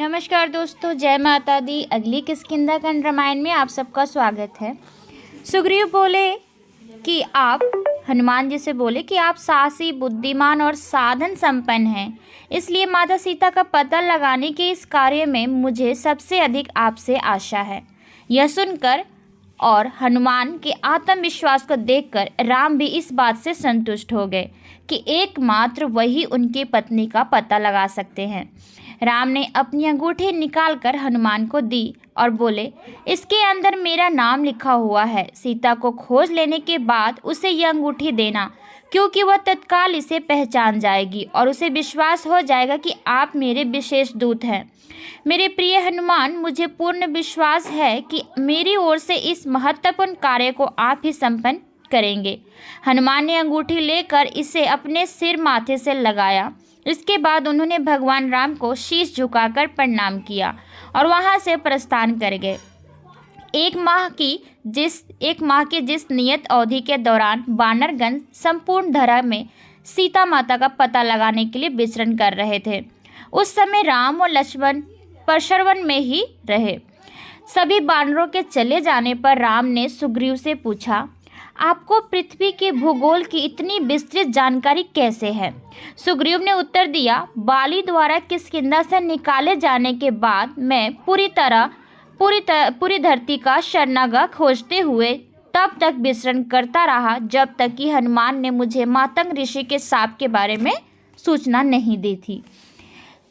नमस्कार दोस्तों, जय माता दी। अगली किष्किंधा-खंड रामायण में आप सबका स्वागत है। सुग्रीव बोले कि आप हनुमान जी से बोले कि आप साहसी, बुद्धिमान और साधन संपन्न हैं, इसलिए माता सीता का पता लगाने के इस कार्य में मुझे सबसे अधिक आपसे आशा है। यह सुनकर और हनुमान के आत्मविश्वास को देखकर राम भी इस बात से संतुष्ट हो गए कि एकमात्र वही उनकी पत्नी का पता लगा सकते हैं। राम ने अपनी अंगूठी निकालकर हनुमान को दी और बोले, इसके अंदर मेरा नाम लिखा हुआ है। सीता को खोज लेने के बाद उसे यह अंगूठी देना, क्योंकि वह तत्काल इसे पहचान जाएगी और उसे विश्वास हो जाएगा कि आप मेरे विशेष दूत हैं। मेरे प्रिय हनुमान, मुझे पूर्ण विश्वास है कि मेरी ओर से इस महत्वपूर्ण कार्य को आप ही संपन्न करेंगे। हनुमान ने अंगूठी लेकर इसे अपने सिर माथे से लगाया। इसके बाद उन्होंने भगवान राम को शीश झुकाकर प्रणाम किया और वहां से प्रस्थान कर गए। एक माह की जिस नियत अवधि के दौरान वानरगण संपूर्ण धरा में सीता माता का पता लगाने के लिए विचरण कर रहे थे, उस समय राम और लक्ष्मण परशरवन में ही रहे। सभी वानरों के चले जाने पर राम ने सुग्रीव से पूछा, आपको पृथ्वी के भूगोल की इतनी विस्तृत जानकारी कैसे है? सुग्रीव ने उत्तर दिया, बाली द्वारा किष्किंधा से निकाले जाने के बाद मैं पूरी धरती का शरणागह खोजते हुए तब तक विचरण करता रहा जब तक कि हनुमान ने मुझे मातंग ऋषि के शाप के बारे में सूचना नहीं दी थी।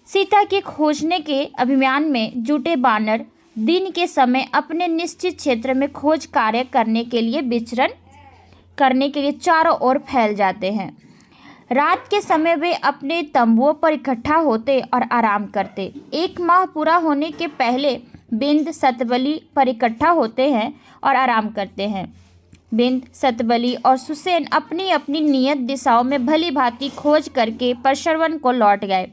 सीता के खोजने के अभियान में जुटे बानर दिन के समय अपने निश्चित क्षेत्र में खोज कार्य करने के लिए चारों ओर फैल जाते हैं। रात के समय वे अपने तंबुओं पर इकट्ठा होते और आराम करते। एक माह पूरा होने के पहले बिंद सतबली पर इकट्ठा होते हैं और आराम करते हैं। बिंद, सतबली और सुसेन अपनी अपनी नियत दिशाओं में भली भांति खोज करके परशरवन को लौट गए।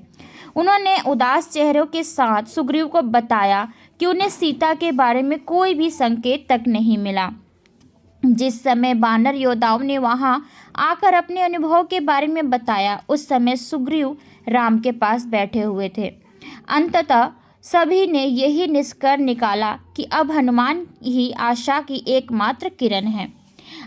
उन्होंने उदास चेहरों के साथ सुग्रीव को बताया कि उन्हें सीता के बारे में कोई भी संकेत तक नहीं मिला। जिस समय वानर योद्धाओं ने वहां आकर अपने अनुभव के बारे में बताया, उस समय सुग्रीव राम के पास बैठे हुए थे। अंततः सभी ने यही निष्कर्ष निकाला कि अब हनुमान ही आशा की एकमात्र किरण है।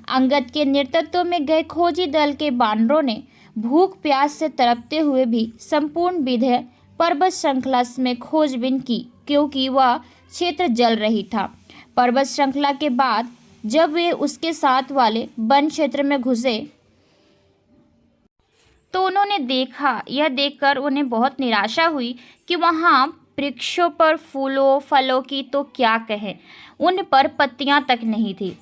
अंगद के नेतृत्व में गए खोजी दल के वानरों ने भूख प्यास से तड़पते हुए भी संपूर्ण विंध्य पर्वत श्रृंखला में खोजबीन की, क्योंकि वह क्षेत्र जल रही था। पर्वत श्रृंखला के बाद जब वे उसके साथ वाले वन क्षेत्र में घुसे तो उन्होंने यह देखकर उन्हें बहुत निराशा हुई कि वहां वृक्षों पर फूलों फलों की तो क्या कहें, उन पर पत्तियां तक नहीं थी।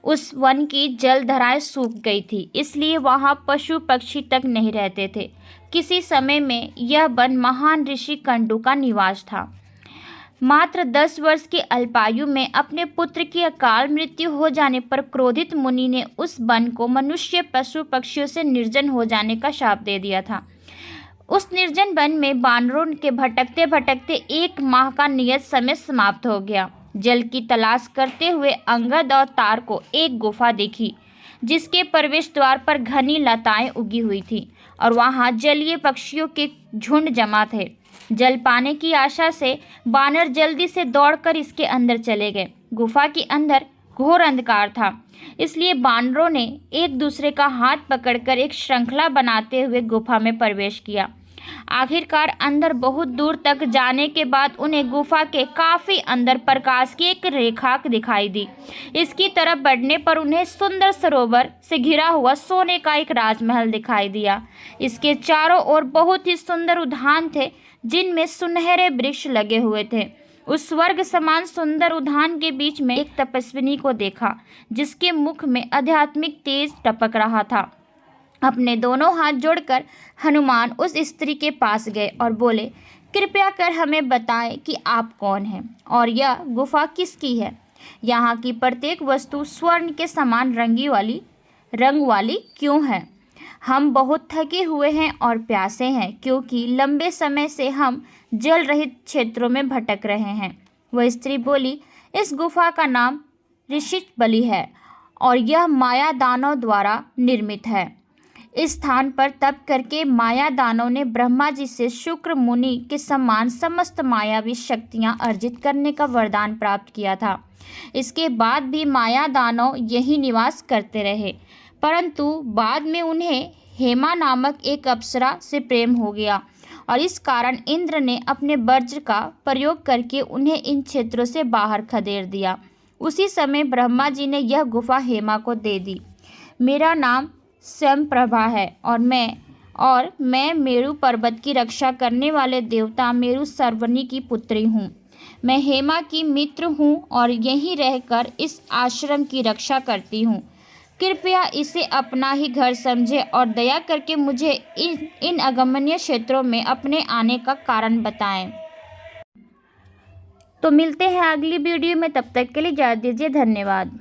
उस वन की जलधाराएं सूख गई थी, इसलिए वहां पशु पक्षी तक नहीं रहते थे। किसी समय में यह वन महान ऋषि कंडू का निवास था। मात्र 10 वर्ष की अल्पायु में अपने पुत्र की अकाल मृत्यु हो जाने पर क्रोधित मुनि ने उस वन को मनुष्य पशु पक्षियों से निर्जन हो जाने का शाप दे दिया था। उस निर्जन वन में वानरों के भटकते भटकते 1 माह का नियत समय समाप्त हो गया। जल की तलाश करते हुए अंगद और तार को एक गुफा दिखी, जिसके प्रवेश द्वार पर घनी लताएं उगी हुई थी और वहां जलीय पक्षियों के झुंड जमा थे। जल पाने की आशा से वानर जल्दी से दौड़कर इसके अंदर चले गए। गुफा के अंदर घोर अंधकार था, इसलिए वानरों ने एक दूसरे का हाथ पकड़कर एक श्रृंखला बनाते हुए गुफा में प्रवेश किया। आखिरकार अंदर बहुत दूर तक जाने के बाद उन्हें गुफा के काफी अंदर प्रकाश की एक रेखा दिखाई दी। इसकी तरफ बढ़ने पर उन्हें सुंदर सरोवर से घिरा हुआ सोने का एक राजमहल दिखाई दिया। इसके चारों ओर बहुत ही सुंदर उद्यान थे, जिनमें सुनहरे वृक्ष लगे हुए थे। उस स्वर्ग समान सुंदर उद्यान के बीच में एक तपस्विनी को देखा, जिसके मुख में आध्यात्मिक तेज टपक रहा था। अपने दोनों हाथ जोड़कर हनुमान उस स्त्री के पास गए और बोले, कृपया कर हमें बताएं कि आप कौन हैं और यह गुफा किसकी है। यहाँ की प्रत्येक वस्तु स्वर्ण के समान रंग वाली क्यों है? हम बहुत थके हुए हैं और प्यासे हैं, क्योंकि लंबे समय से हम जल रहित क्षेत्रों में भटक रहे हैं। वह स्त्री बोली, इस गुफा का नाम ऋषिबली है और यह माया दानव द्वारा निर्मित है। इस स्थान पर तप करके माया दानव ने ब्रह्मा जी से शुक्र मुनि के समान समस्त मायावी शक्तियां अर्जित करने का वरदान प्राप्त किया था। इसके बाद भी माया दानव यही निवास करते रहे, परंतु बाद में उन्हें हेमा नामक एक अप्सरा से प्रेम हो गया और इस कारण इंद्र ने अपने वज्र का प्रयोग करके उन्हें इन क्षेत्रों से बाहर खदेड़ दिया। उसी समय ब्रह्मा जी ने यह गुफा हेमा को दे दी। मेरा नाम स्वयंप्रभा है और मैं मेरु पर्वत की रक्षा करने वाले देवता मेरु सर्वनी की पुत्री हूँ। मैं हेमा की मित्र हूँ और यहीं रहकर इस आश्रम की रक्षा करती हूँ। कृपया इसे अपना ही घर समझे और दया करके मुझे इन अगम्य क्षेत्रों में अपने आने का कारण बताएं। तो मिलते हैं अगली वीडियो में, तब तक के लिए इजाज़त दीजिए। धन्यवाद।